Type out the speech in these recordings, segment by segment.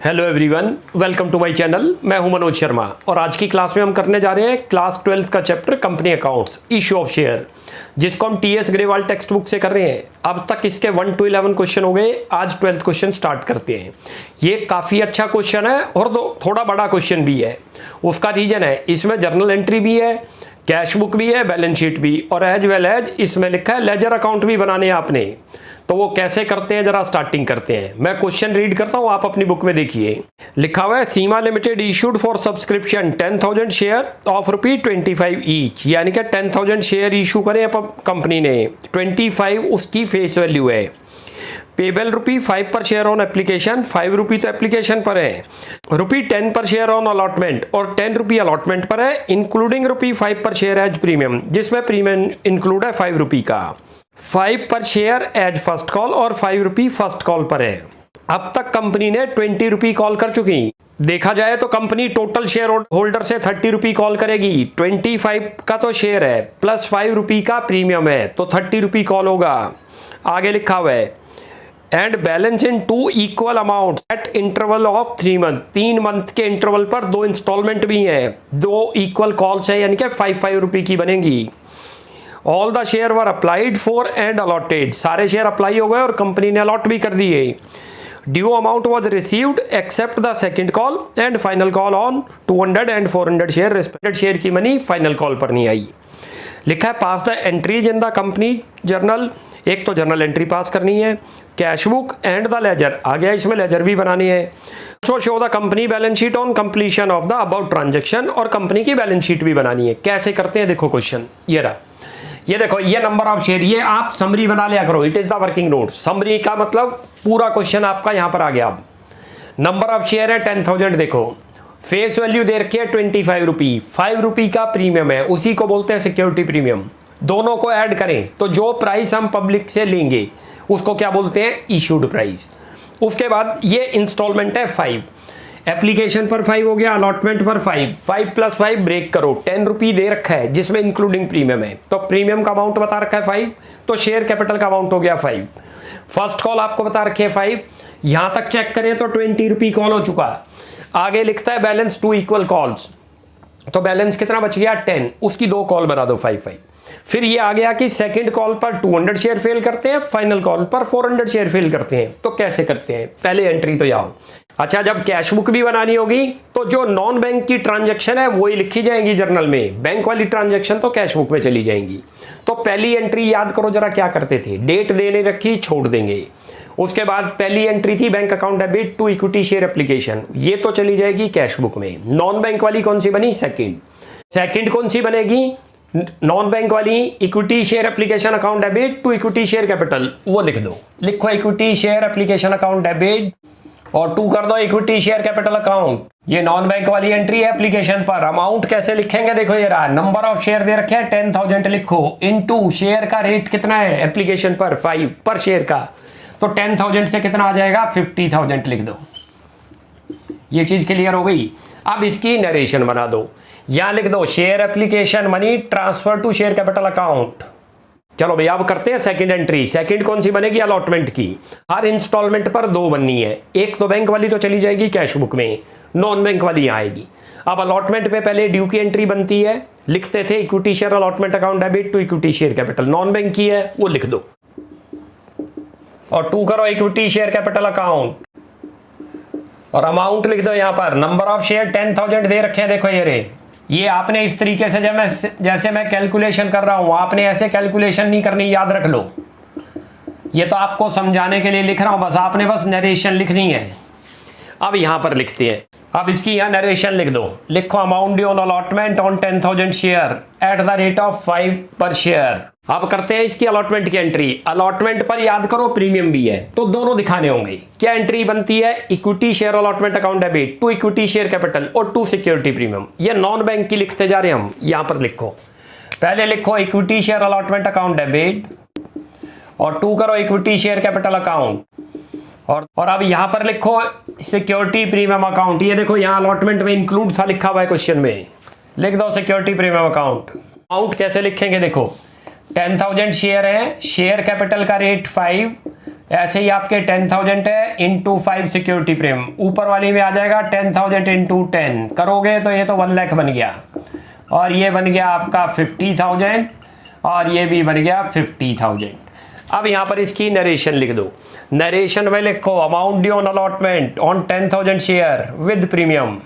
Hello everyone, welcome to my channel. मैं हूं मनोज शर्मा और आज की क्लास में हम करने जा रहे हैं क्लास 12th का chapter company accounts, issue of share, जिसको हम टीएस ग्रेवाल टेक्स्ट बुक से कर रहे हैं। अब तक इसके 1 to 11 क्वेश्चन हो गए, आज 12th क्वेश्चन स्टार्ट करते हैं। ये काफ़ी अच्छा क्वेश्चन है और थोड़ा बड़ा क्वेश्चन भी है। उसका रीजन है, इसमें जर्नल एंट्री भी है, कैश बुक भी है, बैलेंस शीट भी, और एज वेल एज इसमें लिखा है लेजर अकाउंट भी बनाने हैं आपने। तो वो कैसे करते हैं, जरा स्टार्टिंग करते हैं। मैं क्वेश्चन रीड करता हूं, आप अपनी बुक में देखिए। लिखा हुआ है Seema limited issued for subscription 10,000 share of ₹25 each, यानी कि 10,000 शेयर इशू करें कंपनी ने, 25 उसकी फेस वैल्यू है। पेबल ₹5 पर शेयर ऑन एप्लीकेशन, ₹5 तो एप्लीकेशन पर है, ₹10 पर शेयर ऑन अलॉटमेंट और ₹10 अलॉटमेंट पर है, इंक्लूडिंग ₹5 पर शेयर एज प्रीमियम, जिसमें प्रीमियम इंक्लूड है ₹5 का। 5 पर शेयर एज फर्स्ट कॉल और ₹5 फर्स्ट कॉल पर है। अब तक कंपनी ने ₹20 कॉल कर चुकी। देखा जाए तो कंपनी टोटल शेयर होल्डर से ₹30 कॉल करेगी। 25 का तो शेयर है प्लस ₹5 का प्रीमियम है, तो ₹30 कॉल होगा। आगे लिखा हुआ है and balance in 2 equal amount at interval of 3 month, 3 month के इंटरवल पर 2 इंस्टॉलमेंट भी हैं, 2 इक्वल कॉल्स है, यानी कि ₹5 की बनेगी। All the share were applied for and allotted, सारे शेयर अप्लाई हो गए और कंपनी ने अलॉट भी कर दिए। Due amount was received except the second call and final call on 200 and 400 share respected share की मनी फाइनल कॉल पर नहीं आई। लिखा है pass the entries in the company journal, एक तो जर्नल एंट्री पास करनी है, cash book and the laser, आ गया इसमें लेजर भी बनानी है। सो show the company balance sheet on completion of the about transaction, और कंपनी की बैलेंस शीट भी बनानी है। कैसे करते हैं देखो क्वेश्चन, ये रहा, ये देखो, ये नंबर ऑफ शेयर, ये आप समरी बना लिया करो, it is the working note. Summary का मतलब पूरा क्वेश्चन आपका यहां पर आ गया। अब नंबर ऑफ शेयर है 10,000, देखो फेस वैल्यू दे रखी है ₹25, ₹5 का प्रीमियम है, उसी को बोलते हैं सिक्योरिटी प्रीमियम। दोनों को ऐड करें तो जो प्राइस हम पब्लिक से लेंगे उसको क्या बोलते हैं, इशूड प्राइस। उसके बाद ये इंस्टॉलमेंट है 5, एप्लीकेशन पर 5 हो गया, अलॉटमेंट पर 5 प्लस 5 ब्रेक करो, ₹10 दे रखा है जिसमें इंक्लूडिंग प्रीमियम है, तो प्रीमियम का अमाउंट बता रखा है 5, तो शेयर कैपिटल का अमाउंट हो गया 5। फर्स्ट कॉल आपको बता रखे है 5, यहां तक चेक करें तो ₹20 कॉल हो चुका। आगे लिखता है बैलेंस 2 इक्वल कॉल्स, तो बैलेंस कितना बच गया 10, उसकी 2 कॉल बना दो 5। फिर ये आ गया कि सेकंड कॉल पर 200 शेयर फेल करते हैं, फाइनल कॉल पर 400 शेयर फेल करते हैं। तो कैसे करते हैं, पहले एंट्री तो यहाँ। अच्छा, जब कैश बुक भी बनानी होगी तो जो नॉन बैंक की ट्रांजैक्शन है वही लिखी जाएंगी जर्नल में, बैंक वाली ट्रांजैक्शन तो कैश बुक में चली जाएंगी। तो पहली एंट्री याद करो जरा, क्या करते थे, डेट देने रखी, छोड़ देंगे। उसके बाद पहली एंट्री थी bank account debit to equity share application, ये तो चली जाएगी कैश बुक में। नॉन बैंक वाली कौन सी बनी, सेकंड कौन सी बनेगी, नॉन बैंक वाली equity share application account debit to equity share capital, वो लिख दो, लिखो equity share application account debit और 2 कर दो इक्विटी शेयर कैपिटल अकाउंट। ये नॉन बैंक वाली एंट्री है एप्लीकेशन पर। अमाउंट कैसे लिखेंगे, देखो ये रहा, नंबर ऑफ शेयर दे रखे हैं 10,000 लिखो, इनटू शेयर का रेट कितना है एप्लीकेशन पर 5 पर शेयर का, तो 10,000 से कितना आ जाएगा 50,000 लिख दो। ये चीज क्लियर हो गई। अब इसकी नरेशन बना दो, यहां लिख दो share application money transfer to share capital account. चलो भैया अब करते हैं सेकंड एंट्री। सेकंड कौन सी बनेगी, अलॉटमेंट की। हर इंस्टॉलमेंट पर 2 बननी है, एक तो बैंक वाली तो चली जाएगी कैश बुक में, नॉन बैंक वाली आएगी। अब अलॉटमेंट पे पहले ड्यू की एंट्री बनती है, लिखते थे equity share allotment account debit to equity share capital, non bank की है वो लिख दो, और 2 करो इक्विटी शेयर कैपिटल अकाउंट, और अमाउंट लिख दो यहां पर। नंबर ऑफ शेयर 10,000 दे रखे हैं, देखो ये रे, ये आपने इस तरीके से जैसे मैं कैलकुलेशन कर रहा हूं, आपने ऐसे कैलकुलेशन नहीं करनी, याद रख लो। ये तो आपको समझाने के लिए लिख रहा हूं, बस आपने बस नरेशन लिखनी है। अब यहां पर लिखते हैं, अब इसकी यहां नरेशन लिख दो, लिखो amount due on allotment on 10,000 share at the rate of 5 पर शेयर। अब करते हैं इसकी अलॉटमेंट की एंट्री। अलॉटमेंट पर याद करो प्रीमियम भी है, तो दोनों दिखाने होंगे। क्या एंट्री बनती है, equity share allotment account debit to equity share capital और टू सिक्योरिटी प्रीमियम। ये नॉन बैंक की लिखते जा रहे हैं हम, यहां पर लिखो, पहले लिखो equity share allotment account debit और 2 करो इक्विटी शेयर कैपिटल अकाउंट, और अब यहां पर लिखो सिक्योरिटी प्रीमियम अकाउंट। ये देखो यहां अलॉटमेंट में इंक्लूड था लिखा हुआ है क्वेश्चन में, लिख दो सिक्योरिटी प्रीमियम अकाउंट। अमाउंट कैसे लिखेंगे, देखो 10,000 शेयर है, शेयर कैपिटल का रेट 5, ऐसे ही आपके 10,000 है इंटू 5 सिक्योरिटी प्रीमियम, ऊपर वाली में आ जाएगा 10,000 इंटू 10 करोगे तो ये तो 1 लाख बन गया, और ये बन गया आपका 50,000, और ये भी बन गया 50,000। अब यहाँ पर इसकी नरेशन लिख दो। नरेशन में लिखो amount due on allotment on 10,000 share with premium.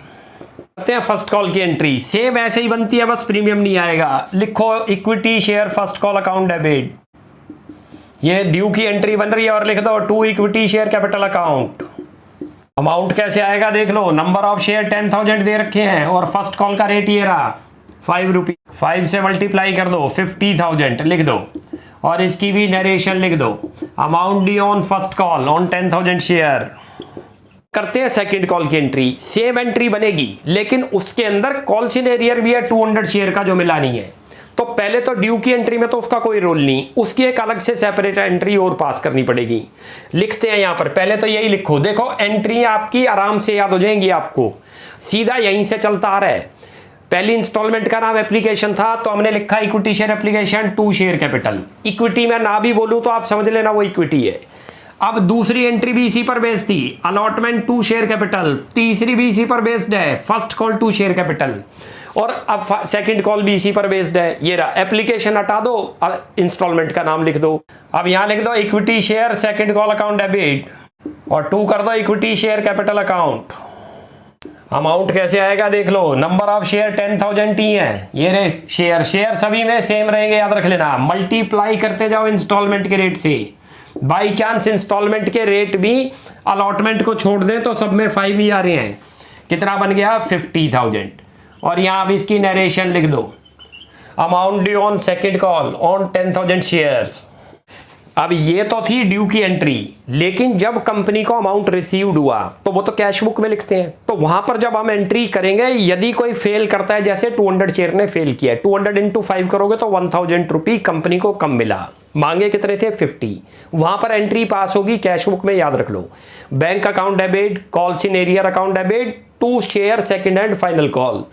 करते हैं फर्स्ट कॉल की एंट्री, सेम ऐसे ही बनती है, बस प्रीमियम नहीं आएगा। लिखो equity share first call account debit, ये ड्यू की एंट्री बन रही है, और लिख दो to equity share capital account. Amount कैसे आएगा देख लो, नंबर ऑफ शेयर 10,000 दे रखे हैं, और फर्स्ट कॉल का रेट ये रहा 5 रुपये, 5 से मल्टीप्लाई कर दो 50,000 लिख दो, और इसकी भी नरेशन लिख दो amount due on first call on 10,000 share. करते हैं सेकंड कॉल की एंट्री, सेम एंट्री बनेगी लेकिन उसके अंदर कॉल सिनेरियर भी है 200 शेयर का जो मिलानी है। तो पहले तो ड्यू की एंट्री में तो उसका कोई रोल नहीं, उसकी एक अलग से सेपरेट एंट्री और पास करनी पड़ेगी। लिखते हैं यहाँ पर, पहले तो यही लिखो, देखो एंट्री आपकी आराम से याद हो जाएंगी आपको, सीधा यहीं से चलता आ रहा है। पहली इंस्टॉलमेंट का नाम एप्लीकेशन था, तो हमने लिखा equity share application 2 share capital. Equity में ना भी बोलूं तो आप समझ लेना वो इक्विटी है। अब दूसरी एंट्री भी इसी पर बेस्ड थी, अलॉटमेंट 2 शेयर कैपिटल। तीसरी भी इसी पर बेस्ड है, फर्स्ट कॉल 2 शेयर कैपिटल। और अब सेकंड कॉल भी इसी पर बेस्ड है, ये रहा। एप्लीकेशन हटा दो और इंस्टॉलमेंट का नाम लिख दो। अब यहां लिख दो equity share second call account debit, और 2 कर दो equity share capital account. Amount कैसे आएगा देख लो, नंबर ऑफ शेयर 10,000 ही है, ये रे शेयर, शेयर सभी में सेम रहेंगे, याद रख लेना। मल्टीप्लाई करते जाओ इंस्टॉलमेंट के रेट से, बाई चांस इंस्टॉलमेंट के रेट भी अलॉटमेंट को छोड़ दें तो सब में 5 ही आ रहे हैं। कितना बन गया 50,000, और यहां अब इसकी नरेशन लिख दो amount due on second call on 10,000 shares. अब ये तो थी ड्यू की एंट्री, लेकिन जब कंपनी को अमाउंट रिसीव्ड हुआ तो वो तो कैश बुक में लिखते हैं, तो वहां पर जब हम एंट्री करेंगे यदि कोई फेल करता है, जैसे 200 शेयर ने फेल किया, 200 इंटू 5 करोगे तो 1,000 रुपये कंपनी को कम मिला, मांगे कितने थे 50, वहां पर एंट्री पास होगी कैश बुक में, याद रख लो। Bank account debit, call in arrear account debit, 2 share second and final call.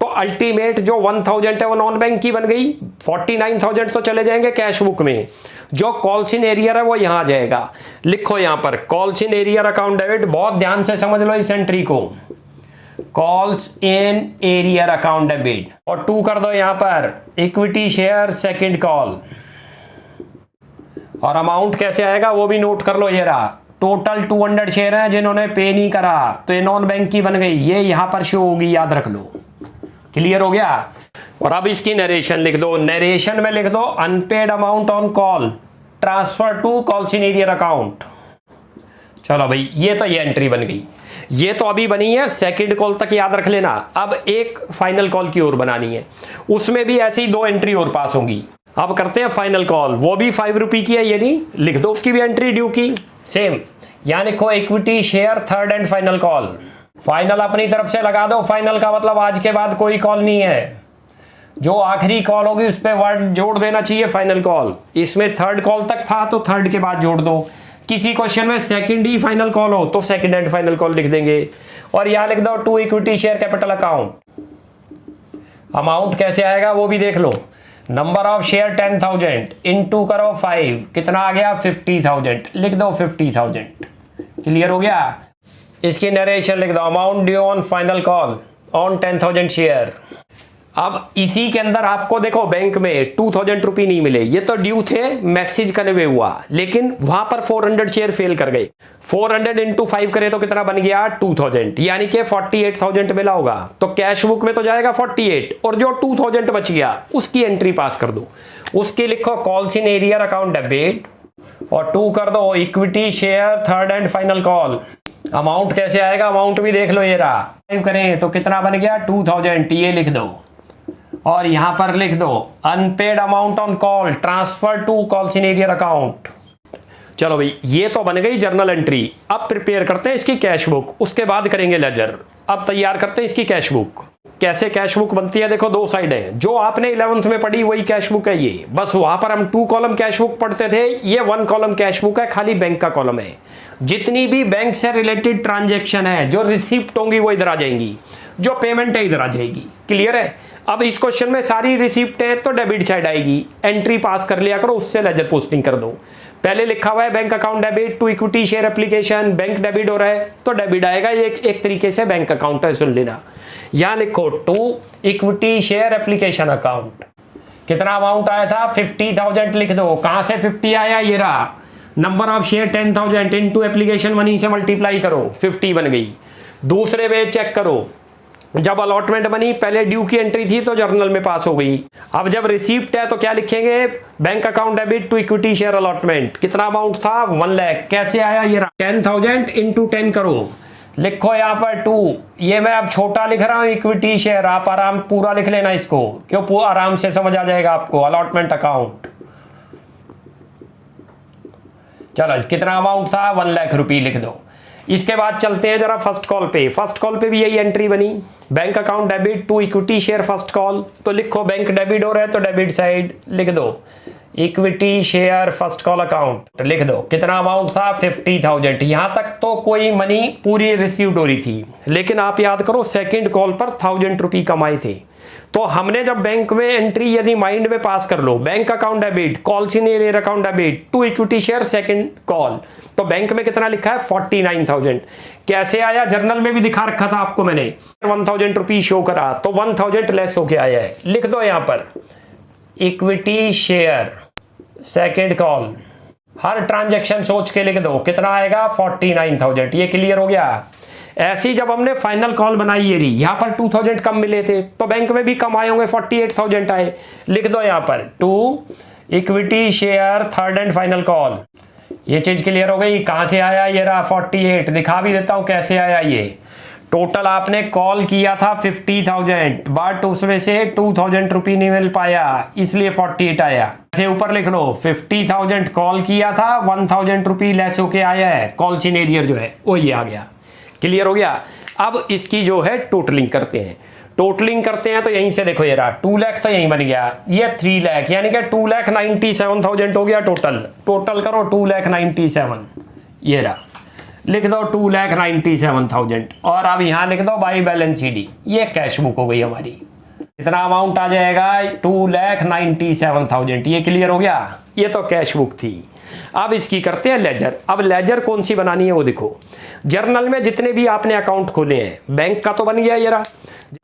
तो अल्टीमेट जो 1,000 है वो नॉन बैंक की बन गई, 49,000 तो चले जाएंगे कैश बुक में, जो कॉल्स इन एरियर है वो यहां आ जाएगा। लिखो यहां पर calls in arrear account debit, बहुत ध्यान से समझ लो इस एंट्री को, calls in arrear account debit, और 2 कर दो यहां पर इक्विटी शेयर सेकंड कॉल। और अमाउंट कैसे आएगा वो भी नोट कर लो, ये रहा। टोटल 200 शेयर हैं जिन्होंने पे नहीं करा, तो ये नॉन बैंक की बन गई, ये यहां पर शो होगी, याद रख लो। क्लियर हो गया। और अब इसकी नरेशन लिख दो, नरेशन में लिख दो unpaid amount on call transfer to call in arrear account. चलो भाई, ये तो ये एंट्री बन गई, ये तो अभी बनी है सेकंड कॉल तक, याद रख लेना। अब एक फाइनल कॉल की ओर बनानी है, उसमें भी ऐसी 2 एंट्री और पास होंगी। अब करते हैं फाइनल कॉल, वो भी 5 रुपये की है, ये नहीं लिख दो उसकी भी एंट्री ड्यू की सेम। यहां लिखो equity share third and final call, final अपनी तरफ से लगा दो, फाइनल का मतलब आज के बाद कोई कॉल नहीं है, जो आखिरी कॉल होगी उस पर वर्ड जोड़ देना चाहिए फाइनल कॉल। इसमें थर्ड कॉल तक था तो थर्ड के बाद जोड़ दो, किसी क्वेश्चन में सेकंड ही फाइनल कॉल हो तो सेकंड एंड फाइनल कॉल लिख देंगे। और यहां लिख दो 2 equity share capital account. Amount कैसे आएगा वो भी देख लो, नंबर ऑफ शेयर 10,000 इनटू करो 5, कितना आ गया 50,000, लिख दो 50,000। क्लियर हो गया। इसकी नरेशन लिख दो amount due on final call on 10,000 share. अब इसी के अंदर आपको देखो बैंक में 2,000 रुपये नहीं मिले, ये तो ड्यू थे, मैसेज कन्वे हुआ, लेकिन वहां पर 400 शेयर फेल कर गए। 400 इंटू 5 करे तो कितना बन गया 2,000, यानी कि 48,000 मिला होगा, तो कैश बुक में तो जाएगा 48, और जो 2,000 बच गया उसकी एंट्री पास कर दो। उसकी लिखो calls in arrear account debit, और 2 कर दो equity share third and final call. Amount कैसे आएगा, अमाउंट भी देख लो, ये रहा। करें तो कितना बन गया 2,000, ये लिख दो, और यहां पर लिख दो unpaid amount on call transfer to call in arrear account. चलो भाई, ये तो बन गई जर्नल एंट्री। अब प्रिपेयर करते हैं इसकी कैश बुक, उसके बाद करेंगे लेजर। अब तैयार करते हैं इसकी कैश बुक। कैसे कैश बुक बनती है, देखो 2 साइड है, जो आपने 11th में पढ़ी वही कैश बुक है ये, बस वहां पर हम 2 कॉलम कैश बुक पढ़ते थे, ये 1 कॉलम कैश बुक है, खाली बैंक का कॉलम है। जितनी भी बैंक से रिलेटेड ट्रांजेक्शन है, जो रिसिप्ट होंगी वो इधर आ जाएंगी, जो पेमेंट है इधर आ जाएगी। क्लियर है। अब इस क्वेश्चन में सारी रिसिप्ट है तो डेबिट साइड आएगी, एंट्री पास कर लिया करो, उससे लेजर पोस्टिंग कर दो। पहले लिखा हुआ है bank account debit to equity share application, bank debit हो रहा है तो डेबिट आएगा, ये एक तरीके से बैंक अकाउंट है, सुन लेना। यहां लिखो to equity share application account, कितना अमाउंट आया था 50,000 लिख दो। कहां से 50 आया, ये रहा, number of share 10,000 into application money से मल्टीप्लाई करो, 50 बन गई। दूसरे वे चेक करो, जब अलॉटमेंट बनी पहले ड्यू की एंट्री थी तो जर्नल में पास हो गई। अब जब रिसीप्ट है तो क्या लिखेंगे, bank account debit to equity share allotment, कितना अमाउंट था 1 लाख, कैसे आया, ये 10,000 इंटू 10 करो, लिखो यहाँ पर 2, ये मैं अब छोटा लिख रहा हूँ इक्विटी शेयर, आप आराम पूरा लिख लेना इसको, क्यों आराम से समझ आ जाएगा आपको। अलॉटमेंट अकाउंट, चलो कितना अमाउंट था 1 लाख रुपये लिख दो। इसके बाद चलते हैं जरा फर्स्ट कॉल पे। फर्स्ट कॉल पे भी यही एंट्री बनी, bank account debit to equity share first call, तो लिखो बैंक डेबिट हो रहा है तो डेबिट साइड लिख दो, equity share first call account लिख दो। कितना अमाउंट था 50,000। यहां तक तो कोई मनी पूरी रिसीव्ड हो रही थी, लेकिन आप याद करो सेकंड कॉल पर 1,000 रुपये कमाए थे। तो हमने जब बैंक में एंट्री यदि माइंड में पास कर लो, bank account debit call in arrear account debit to equity share second call, तो बैंक में कितना लिखा है 49,000। कैसे आया, जर्नल में भी दिखा रखा था आपको मैंने, 1,000 रुपये शो करा तो 1,000 लेस होके आया है, लिख दो यहां पर इक्विटी शेयर सेकंड कॉल, हर ट्रांजैक्शन सोच के लिख दो, कितना आएगा 49,000। ये क्लियर हो गया। ऐसी जब हमने फाइनल कॉल बनाई ये रही, यहां पर 2,000 कम मिले थे तो बैंक में भी कम आए होंगे, 48,000 आए, लिख दो यहां पर to equity share third and final call. ये चीज क्लियर हो गई। कहां से आया, ये रहा 48, दिखा भी देता हूं कैसे आया। ये टोटल आपने कॉल किया था 50,000, बट उसमें से 2,000 रुपये नहीं मिल पाया, इसलिए 48 आया। ऐसे ऊपर लिख लो 50,000 कॉल किया था, 1,000 रुपये लेस होके आया है, कॉल सीनियर जो है वो ये आ गया। क्लियर हो गया। अब इसकी जो है टोटलिंग करते हैं, टोटलिंग करते हैं तो यहीं से देखो ये रहा 2 लाख तो यहीं बन गया, ये 3 लाख, यानी कि 2,97,000 हो गया टोटल। टोटल करो 2,97,000, ये रहा, लिख दो 2,97,000 और अब यहां लिख दो बाई बैलेंस शीट, ये कैश बुक हो गई हमारी। कितना अमाउंट आ जाएगा 2,97,000। ये क्लियर हो गया, ये तो कैश बुक थी। अब इसकी करते हैं लेजर। अब लेजर कौन सी बनानी है वो देखो, जर्नल में जितने भी आपने अकाउंट खोले हैं, बैंक का तो बन गया ये रहा।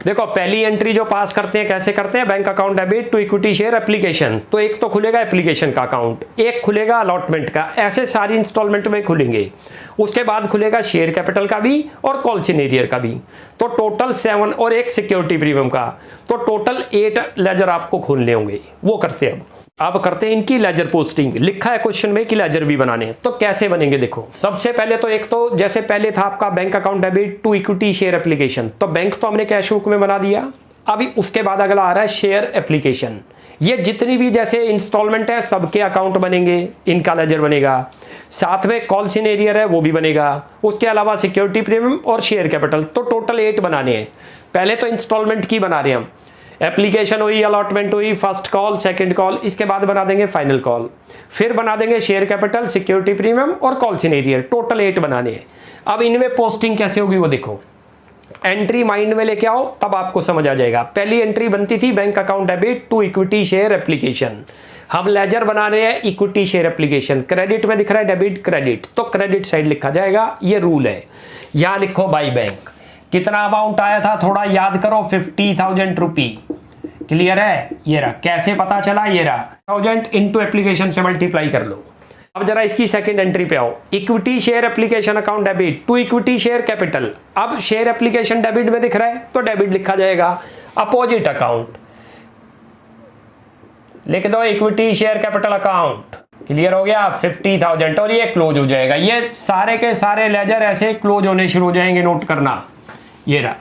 देखो पहली एंट्री जो पास करते हैं कैसे करते हैं, bank account debit to equity share application, तो एक तो खुलेगा एप्लीकेशन का अकाउंट, एक खुलेगा अलॉटमेंट का, ऐसे सारी इंस्टॉलमेंट में खुलेंगे। उसके बाद खुलेगा शेयर कैपिटल का भी और कॉल सीनियर का भी, तो टोटल 7 और एक सिक्योरिटी प्रीमियम का, तो टोटल 8 लेजर आपको खोलने होंगे। वो करते हैं अब करते हैं इनकी लेजर पोस्टिंग। लिखा है क्वेश्चन में कि लेजर भी बनाने, तो कैसे बनेंगे देखो। सबसे पहले तो एक तो जैसे पहले था आपका bank account debit to equity share application, तो बैंक तो हमने कैश बुक में बना दिया। अभी उसके बाद अगला आ रहा है शेयर एप्लीकेशन, ये जितनी भी जैसे इंस्टॉलमेंट है सबके अकाउंट बनेंगे, इनका लेजर बनेगा। साथ में कॉल सीनियर है वो भी बनेगा, उसके अलावा सिक्योरिटी प्रीमियम और शेयर कैपिटल, तो टोटल 8 बनाने हैं। पहले तो इंस्टॉलमेंट की बना रहे हैं हम, एप्लीकेशन हुई, अलॉटमेंट हुई, फर्स्ट कॉल, सेकंड कॉल, इसके बाद बना देंगे फाइनल कॉल, फिर बना देंगे शेयर कैपिटल, सिक्योरिटी प्रीमियम और कॉल सीनियर, टोटल 8 बनाने हैं। अब इनमें पोस्टिंग कैसे होगी वो देखो, एंट्री माइंड में लेके आओ तब आपको समझ आ जाएगा। पहली एंट्री बनती थी bank account debit to equity share application, हम लेजर बना रहे हैं इक्विटी शेयर एप्लीकेशन, क्रेडिट में दिख रहा है डेबिट क्रेडिट, तो क्रेडिट साइड लिखा जाएगा, ये रूल है। यहां लिखो बाई बैंक, कितना अमाउंट आया था थोड़ा याद करो 50,000 रुपये। क्लियर है, ये रहा, कैसे पता चला, ये रहा 1000 इंटू एप्लीकेशन से मल्टीप्लाई कर लो। अब जरा इसकी सेकंड एंट्री पे आओ, equity share application account debit to equity share capital. अब शेयर एप्लीकेशन डेबिट में दिख रहा है तो डेबिट लिखा जाएगा, अपोजिट अकाउंट लिख दो equity share capital account. Clear हो गया 50,000 और ये क्लोज हो जाएगा। ये सारे के सारे लेजर ऐसे क्लोज होने शुरू हो जाएंगे, नोट करना। ये रहा,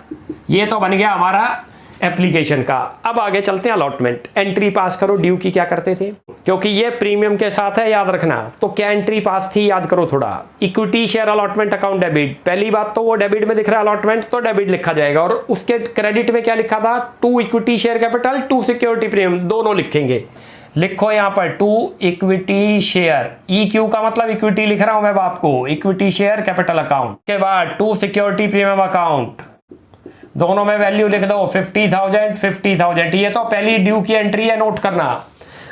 ये तो बन गया हमारा एप्लीकेशन का। अब आगे चलते हैं अलॉटमेंट। एंट्री पास करो, ड्यू की क्या करते थे, क्योंकि ये प्रीमियम के साथ है याद रखना, तो क्या एंट्री पास थी याद करो थोड़ा। Equity share allotment account debit, पहली बात तो वो डेबिट में दिख रहा है अलॉटमेंट, तो डेबिट लिखा जाएगा, और उसके क्रेडिट में क्या लिखा था, to equity share capital to security premium, दोनों लिखेंगे। लिखो यहां पर टू इक्विटी शेयर, EQ का मतलब इक्विटी लिख रहा हूं मैं आपको, इक्विटी शेयर कैपिटल अकाउंट के बाद टू सिक्योरिटी प्रीमियम अकाउंट, दोनों में वैल्यू लिख दो 50,000 50,000। ये तो पहली ड्यू की एंट्री है, नोट करना।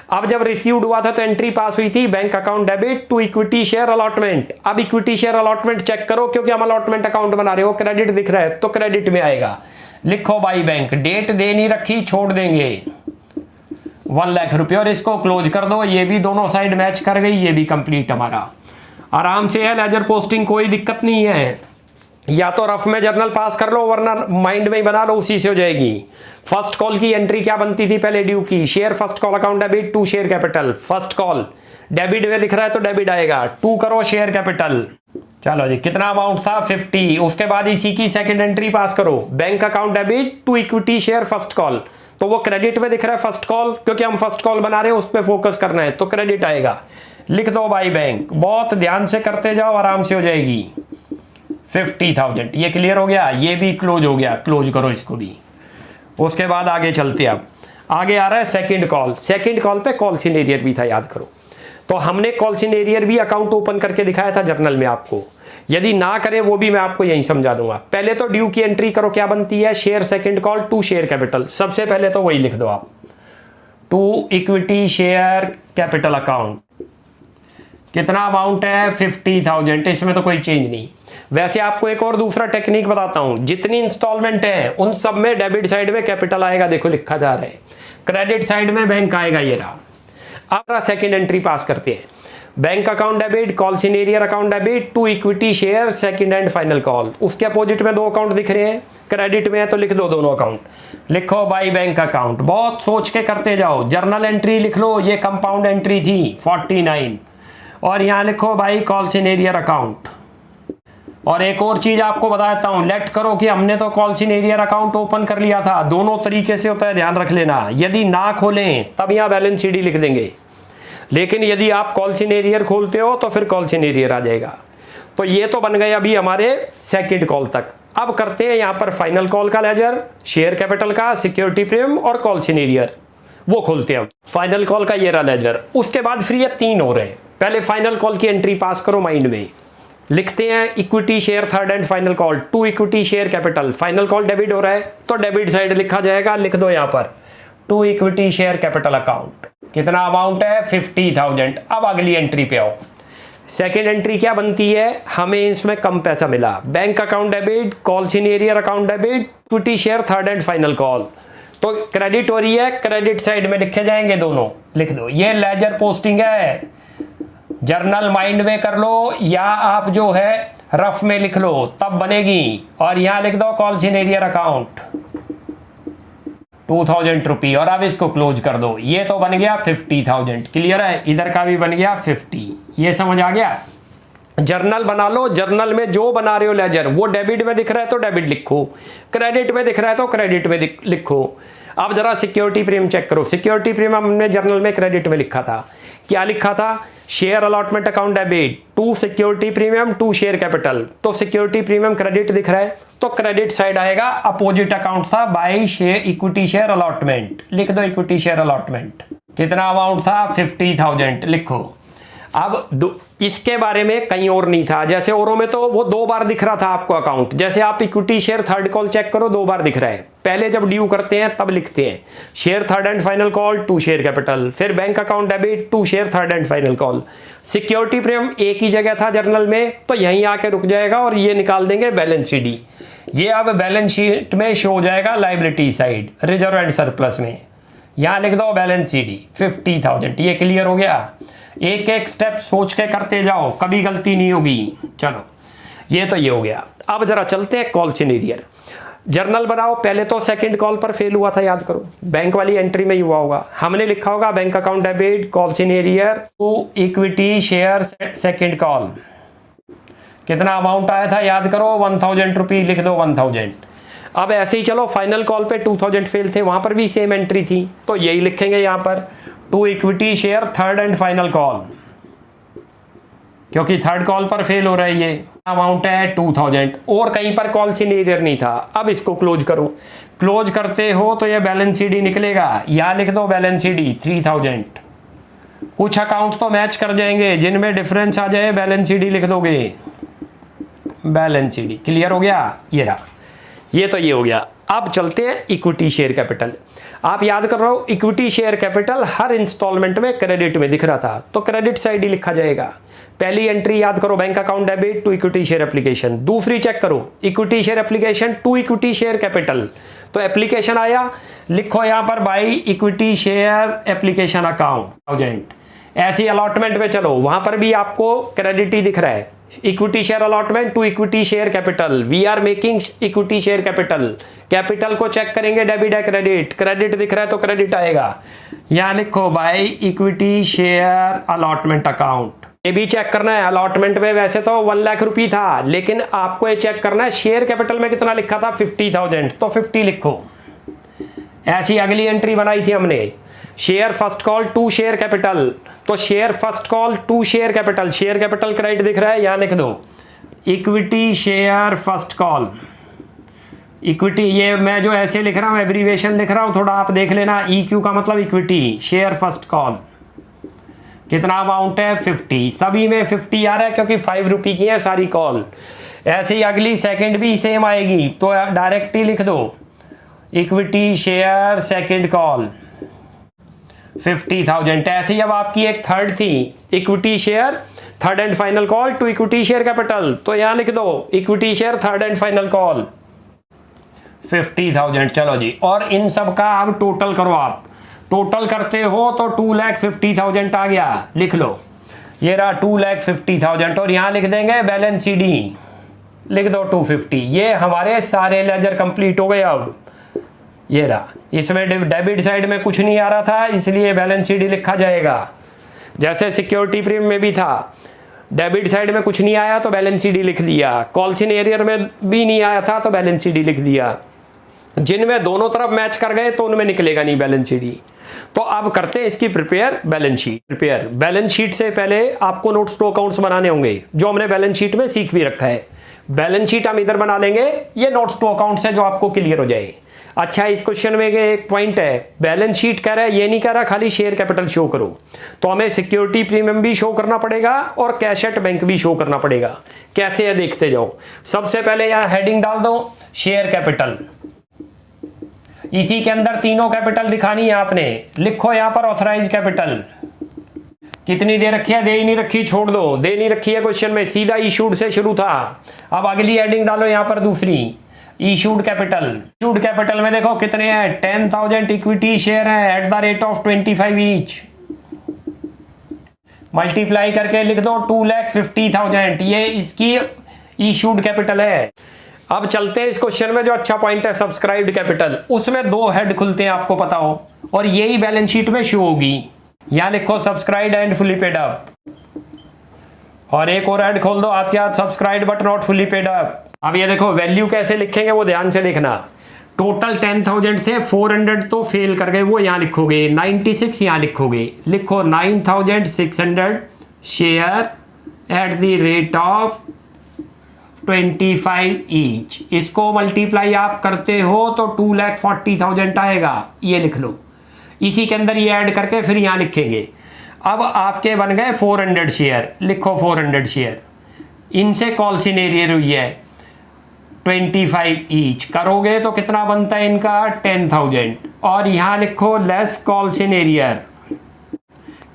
अब जब रिसीव्ड हुआ था तो एंट्री पास हुई थी bank account debit to equity share allotment. अब इक्विटी शेयर अलॉटमेंट चेक करो, क्योंकि हम अलॉटमेंट अकाउंट बना रहे हो, क्रेडिट दिख रहा है तो क्रेडिट में आएगा। लिखो बाई बैंक, डेट दे नहीं रखी, छोड़ देंगे 1 लाख रुपये और इसको क्लोज कर दो। ये भी दोनों साइड मैच कर गई, ये भी कंप्लीट हमारा आराम से है। लेजर पोस्टिंग कोई दिक्कत नहीं है, या तो रफ में जर्नल पास कर लो वरना माइंड में ही बना लो, उसी से हो जाएगी। फर्स्ट कॉल की एंट्री क्या बनती थी पहले ड्यू की, share first call account debit to share capital. First call debit में दिख रहा है तो डेबिट आएगा, टू करो शेयर कैपिटल। चलो जी, कितना अमाउंट था 50। उसके बाद इसी की सेकंड एंट्री पास करो, bank account debit to equity share first call. तो वो क्रेडिट में दिख रहा है फर्स्ट कॉल, क्योंकि हम फर्स्ट कॉल बना रहे हैं उस पर फोकस करना है, तो क्रेडिट आएगा। लिख दो बाई बैंक, बहुत ध्यान से करते जाओ, आराम से हो जाएगी 50,000। ये क्लियर हो गया, ये भी क्लोज हो गया, क्लोज करो इसको भी। उसके बाद आगे चलते, अब आगे आ रहा है सेकंड कॉल। सेकंड कॉल पे कॉल सिनेरियर भी था, याद करो। तो हमने कॉल सिनेरियर भी अकाउंट ओपन करके दिखाया था जर्नल में आपको, यदि ना करें वो भी मैं आपको यही समझा दूंगा। पहले तो ड्यू की एंट्री करो, क्या बनती है, share second call to share capital. सबसे पहले तो वही लिख दो आप, to equity share capital account. कितना अमाउंट है 50,000, इसमें तो कोई चेंज नहीं। वैसे आपको एक और दूसरा टेक्निक बताता हूं, जितनी इंस्टॉलमेंट है उन सब में डेबिट साइड में कैपिटल आएगा, देखो लिखा जा रहा है, क्रेडिट साइड में बैंक आएगा, ये रहा। अब सेकंड एंट्री पास करते हैं, bank account debit call in arrear account debit to equity share second and final call. उसके अपोजिट में 2 अकाउंट दिख रहे हैं, क्रेडिट में है तो लिख दो दोनों अकाउंट। लिखो बाई बैंक अकाउंट, बहुत सोच के करते जाओ। जर्नल एंट्री लिख लो, ये कंपाउंड एंट्री थी 49, और यहां लिखो बाई कॉल सिनेरियर अकाउंट। और एक और चीज आपको बताता हूं, लेट करो कि हमने तो कॉल सिनेरियर अकाउंट ओपन कर लिया था, दोनों तरीके से होता है, ध्यान रख लेना। यदि ना खोलें तब यहां बैलेंस शीट लिख देंगे, लेकिन यदि आप कॉल सिनेरियर खोलते हो तो फिर कॉल सिनेरियर आ जाएगा। तो ये तो बन गए अभी हमारे सेकंड कॉल तक। अब करते हैं यहां पर फाइनल कॉल का लेजर, शेयर कैपिटल का, सिक्योरिटी प्रीमियम और कॉल सिनेरियर, वो खोलते हैं। फाइनल कॉल का ये रहा लेजर। उसके बाद फिर ये 3 हो रहे हैं। पहले फाइनल कॉल की एंट्री पास करो माइंड में, लिखते हैं equity share third and final call to equity share capital. Final call debit हो रहा है तो डेबिट साइड लिखा जाएगा, लिख दो यहां पर to equity share capital account. कितना अमाउंट है 50,000। अब अगली एंट्री पे आओ, सेकेंड एंट्री क्या बनती है, हमें इसमें कम पैसा मिला, bank account debit call in arrear account debit equity share third and final call. तो क्रेडिट हो रही है, क्रेडिट साइड में लिखे जाएंगे दोनों, लिख दो। ये लेजर पोस्टिंग है, जर्नल माइंड में कर लो या आप जो है रफ में लिख लो तब बनेगी। और यहां लिख दो कॉल सिनेरियर अकाउंट 2,000 रुपये, और अब इसको क्लोज कर दो। ये तो बन गया 50,000, क्लियर है। इधर का भी बन गया 50, ये समझ आ गया। जर्नल बना लो, जर्नल में जो बना रहे हो लेजर, वो डेबिट में दिख रहा है तो डेबिट लिखो, क्रेडिट में दिख रहा है तो क्रेडिट में लिखो। अब जरा सिक्योरिटी प्रीमियम चेक करो। सिक्योरिटी प्रीमियम हमने जर्नल में क्रेडिट में लिखा था, क्या लिखा था, share allotment account debit to security premium to share capital. तो सिक्योरिटी प्रीमियम क्रेडिट दिख रहा है तो क्रेडिट साइड आएगा, अपोजिट अकाउंट था by share equity share allotment, लिख दो इक्विटी शेयर अलॉटमेंट। कितना अमाउंट था 50,000, लिखो। अब इसके बारे में कहीं और नहीं था, जैसे औरों में तो वो 2 बार दिख रहा था आपको अकाउंट, जैसे आप equity share third call check करो 2 बार दिख रहा है। पहले जब ड्यू करते हैं तब लिखते हैं share third and final call to share capital, फिर bank account debit to share third and final call. Security premium एक ही जगह था जर्नल में, तो यहीं आके रुक जाएगा और ये निकाल देंगे बैलेंस शीट। ये अब बैलेंस शीट में शो हो जाएगा liability side, reserve and surplus में। यहां लिख दो बैलेंस शीट 50,000। ये क्लियर हो गया। एक एक स्टेप सोच के करते जाओ, कभी गलती नहीं होगी। चलो ये तो ये हो गया। अब जरा चलते हैं कॉल सिनेरियर। जर्नल बनाओ, पहले तो सेकंड कॉल पर फेल हुआ था, याद करो, बैंक वाली एंट्री में ही हुआ होगा। हमने लिखा होगा bank account debit call in arrear to equity share second call. कितना अमाउंट आया था याद करो, 1,000 रुपये, लिख दो 1,000। अब ऐसे ही चलो, फाइनल कॉल पे 2,000 फेल थे, वहां पर भी सेम एंट्री थी, तो यही लिखेंगे यहाँ पर to equity share third and final call, क्योंकि थर्ड कॉल पर फेल हो रहा है। ये अमाउंट है 2,000, और कहीं पर कॉल सिनेरियर नहीं था। अब इसको क्लोज करो, क्लोज करते हो तो ये बैलेंस शीट निकलेगा, यहाँ लिख दो बैलेंस शीट 3,000। कुछ अकाउंट तो मैच कर जाएंगे, जिनमें डिफरेंस आ जाए बैलेंस शीट लिख दोगे, बैलेंस शीट। क्लियर हो गया, ये रहा, ये तो ये हो गया। अब चलते हैं इक्विटी शेयर कैपिटल। आप याद कर रहे हो इक्विटी शेयर कैपिटल हर इंस्टॉलमेंट में क्रेडिट में दिख रहा था, तो क्रेडिट साइड ही लिखा जाएगा। पहली एंट्री याद करो, bank account debit to equity share application. दूसरी चेक करो, equity share application to equity share capital, तो एप्लीकेशन आया, लिखो यहां पर by equity share application account 1000। ऐसी अलॉटमेंट में चलो, वहां पर भी आपको क्रेडिट ही दिख रहा है, equity share allotment to equity share capital, we are making equity share capital. Capital को चेक करेंगे डेबिट है क्रेडिट, क्रेडिट दिख रहा है तो क्रेडिट आएगा। यहां लिखो by equity share allotment account. ये भी चेक करना है, अलॉटमेंट में वैसे तो 1 लाख रुपये था, लेकिन आपको ये चेक करना है शेयर कैपिटल में कितना लिखा था 50,000, तो 50 लिखो। ऐसी अगली एंट्री बनाई थी हमने, share first call to share capital, तो share first call to share capital, share capital credit दिख रहा है, यहां लिख दो equity share first call. Equity, ये मैं जो ऐसे लिख रहा हूं एब्रीविएशन लिख रहा हूं, थोड़ा आप देख लेना, EQ का मतलब इक्विटी शेयर फर्स्ट कॉल। कितना अमाउंट है 50, सभी में 50 आ रहा है क्योंकि 5 रुपये की है सारी कॉल। ऐसे ही अगली सेकंड भी सेम आएगी, तो डायरेक्ट ही लिख दो इक्विटी शेयर सेकंड कॉल 50,000। ऐसे ही अब आपकी एक थर्ड थी, equity share third and final call to equity share capital, तो यहां लिख दो equity share third and final call 50,000। चलो जी, और इन सब का अब टोटल करो, आप टोटल करते हो तो 2,50,000 आ गया, लिख लो ये रहा 2,50,000, और यहां लिख देंगे बैलेंस CD, लिख दो 250। ये हमारे सारे लेजर कंप्लीट हो गए। अब ये रहा, इसमें डेबिट साइड में कुछ नहीं आ रहा था, इसलिए बैलेंस CD लिखा जाएगा। जैसे सिक्योरिटी प्रीमियम में भी था, डेबिट साइड में कुछ नहीं आया तो बैलेंस CD लिख दिया, कॉल सिनेरियर में भी नहीं आया था तो बैलेंस CD लिख दिया। जिनमें दोनों तरफ मैच कर गए तो उनमें निकलेगा नहीं बैलेंस CD। तो अब करते हैं इसकी prepare balance sheet. Prepare balance sheet से पहले आपको नोट्स टू अकाउंट्स बनाने होंगे, जो हमने बैलेंस शीट में सीख भी रखा है। बैलेंस शीट हम इधर बना लेंगे, ये नोट्स टू अकाउंट्स है जो आपको क्लियर हो जाए। अच्छा, इस क्वेश्चन में एक पॉइंट है, बैलेंस शीट कह रहा है, ये नहीं कह रहा खाली शेयर कैपिटल शो करो, तो हमें सिक्योरिटी प्रीमियम भी शो करना पड़ेगा और कैश एट बैंक भी शो करना पड़ेगा। कैसे है देखते जाओ। सबसे पहले यहां हेडिंग डाल दो शेयर कैपिटल, इसी के अंदर तीनों कैपिटल दिखानी है आपने। लिखो यहां पर ऑथराइज कैपिटल कितनी दे रखी है, दे ही नहीं रखी, छोड़ दो, दे नहीं रखी है क्वेश्चन में, सीधा इशूड से शुरू था। अब अगली हेडिंग डालो यहां पर दूसरी, इशूड कैपिटल। इशूड कैपिटल में देखो कितने हैं, 10,000 इक्विटी शेयर है at the rate of 25 each, multiply करके लिख दो 2,50,000, ये इसकी इशूड कैपिटल है। अब चलते हैं इस क्वेश्चन में, जो अच्छा पॉइंट है सब्सक्राइब्ड कैपिटल, उसमें 2 हेड खुलते हैं आपको पता हो, और यही बैलेंस शीट में शो होगी। यहां लिखो subscribed and fully paid up, और एक और हेड खोल दो आज के आज subscribed but not fully paid up. अब ये देखो वैल्यू कैसे लिखेंगे वो ध्यान से देखना। टोटल 10,000 थे, 400 तो फेल कर गए, वो यहां लिखोगे, 96 यहां लिखोगे, लिखो 9,600 share at the rate of 25 each. इसको मल्टीप्लाई आप करते हो तो 2,40,000 आएगा, ये लिख लो। इसी के अंदर ये ऐड करके फिर यहां लिखेंगे। अब आपके बन गए 400 शेयर, लिखो 400 शेयर, इनसे कॉल सिनेरियर हुई है 25 ईच, करोगे तो कितना बनता है इनका 10,000, और यहां लिखो लेस कॉल सिनेरियर।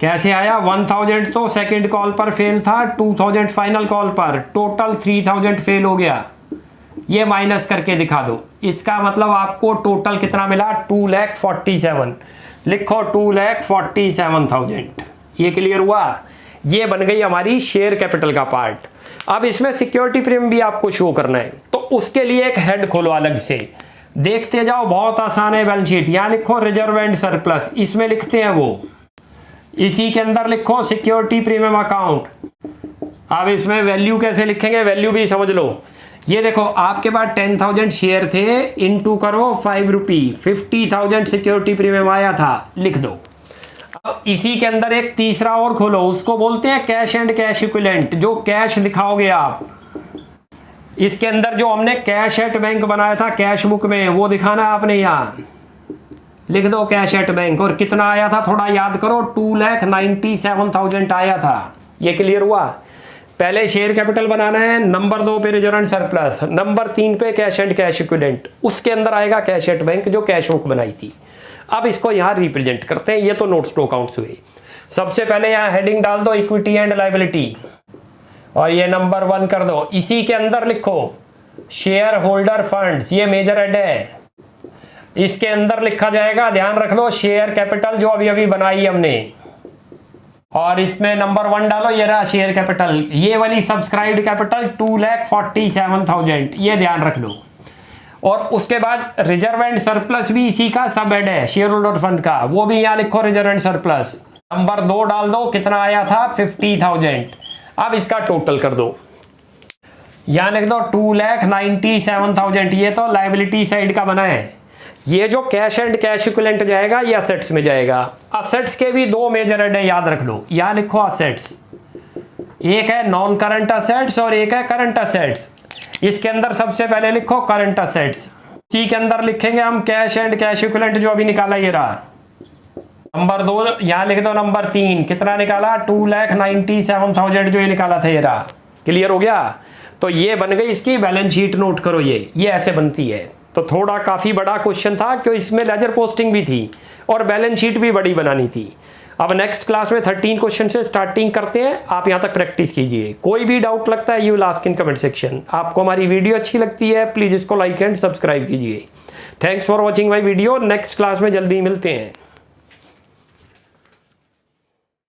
कैसे आया, 1,000 तो सेकंड कॉल पर फेल था, 2,000 फाइनल कॉल पर, टोटल 3,000 फेल हो गया। ये माइनस करके दिखा दो, इसका मतलब आपको टोटल कितना मिला 2,47,000, लिखो 2,47,000। ये क्लियर हुआ, ये बन गई हमारी शेयर कैपिटल का पार्ट। अब इसमें सिक्योरिटी प्रीमियम भी आपको शो करना है, तो उसके लिए एक हेड खोलो अलग से, देखते जाओ, बहुत आसान है बैलेंस शीट। यहां लिखो रिजर्व एंड सरप्लस, इसमें लिखते हैं वो, इसी के अंदर लिखो सिक्योरिटी प्रीमियम अकाउंट। अब इसमें वैल्यू कैसे लिखेंगे, वैल्यू भी समझ लो। ये देखो आपके पास 10,000 शेयर थे, इनटू करो 5 रुपये, 50,000 सिक्योरिटी प्रीमियम आया था, लिख दो। अब इसी के अंदर एक तीसरा और खोलो, उसको बोलते हैं कैश एंड कैश इक्विवेलेंट, जो कैश दिखाओगे आप। इसके अंदर जो हमने कैश एट बैंक बनाया था कैश बुक में, वो दिखाना है आपने, यहां लिख दो कैश एट बैंक। और कितना आया था थोड़ा याद करो, 2,97,000 आया था। ये क्लियर हुआ। पहले शेयर कैपिटल बनाना है, नंबर 2 पे रिजर्व एंड सरप्लस, नंबर 3 पे कैश एंड कैश इक्विवेलेंट, उसके अंदर आएगा कैश एट बैंक जो कैश बुक बनाई थी। अब इसको यहाँ रिप्रेजेंट करते हैं। ये तो नोट्स टू अकाउंट्स हुए। सबसे पहले यहाँ हेडिंग डाल दो इक्विटी एंड लायबिलिटी और ये नंबर 1 कर दो। इसी के अंदर लिखो शेयर होल्डर फंड्स, ये मेजर हेड है। इसके अंदर लिखा जाएगा, ध्यान रख लो, शेयर कैपिटल जो अभी अभी बनाई हमने, और इसमें नंबर 1 डालो, ये रहा शेयर कैपिटल। ये वाली सब्सक्राइब्ड कैपिटल 2,47,000, ये ध्यान रख लो। और उसके बाद रिजर्व एंड सरप्लस भी इसी का सब हेड है, शेयर होल्डर फंड का, वो भी यहाँ लिखो रिजर्व एंड सरप्लस। नंबर 2 डाल दो, कितना आया था 50,000। अब इसका टोटल कर दो, यहाँ लिख दो 2,97,000। ये तो लायबिलिटी साइड का बना है। ये जो कैश एंड कैश इक्विवेलेंट जाएगा ये असेट्स में जाएगा। असेट्स के भी 2 मेजर हेड है, याद रख लो। यहाँ लिखो असेट्स, एक है नॉन करंट असेट्स और एक है करंट असेट्स। इसके अंदर सबसे पहले लिखो करंट असेट्स, इसी के अंदर लिखेंगे हम कैश एंड कैश इक्विवेलेंट जो अभी निकाला, ये रहा। नंबर 2 यहाँ लिख दो, नंबर 3 कितना निकाला 2,97,000 जो ये निकाला था, ये रहा। क्लियर हो गया? तो ये बन गई इसकी बैलेंस शीट। नोट करो, ये ऐसे बनती है। तो थोड़ा काफ़ी बड़ा क्वेश्चन था क्योंकि इसमें लेजर पोस्टिंग भी थी और बैलेंस शीट भी बड़ी बनानी थी। अब नेक्स्ट क्लास में 13 क्वेश्चन से स्टार्टिंग करते हैं। आप यहाँ तक प्रैक्टिस कीजिए। कोई भी डाउट लगता है you will ask in comment section. आपको हमारी वीडियो अच्छी लगती है प्लीज़ इसको लाइक एंड सब्सक्राइब कीजिए। Thanks for watching my video. Next class में जल्दी मिलते हैं।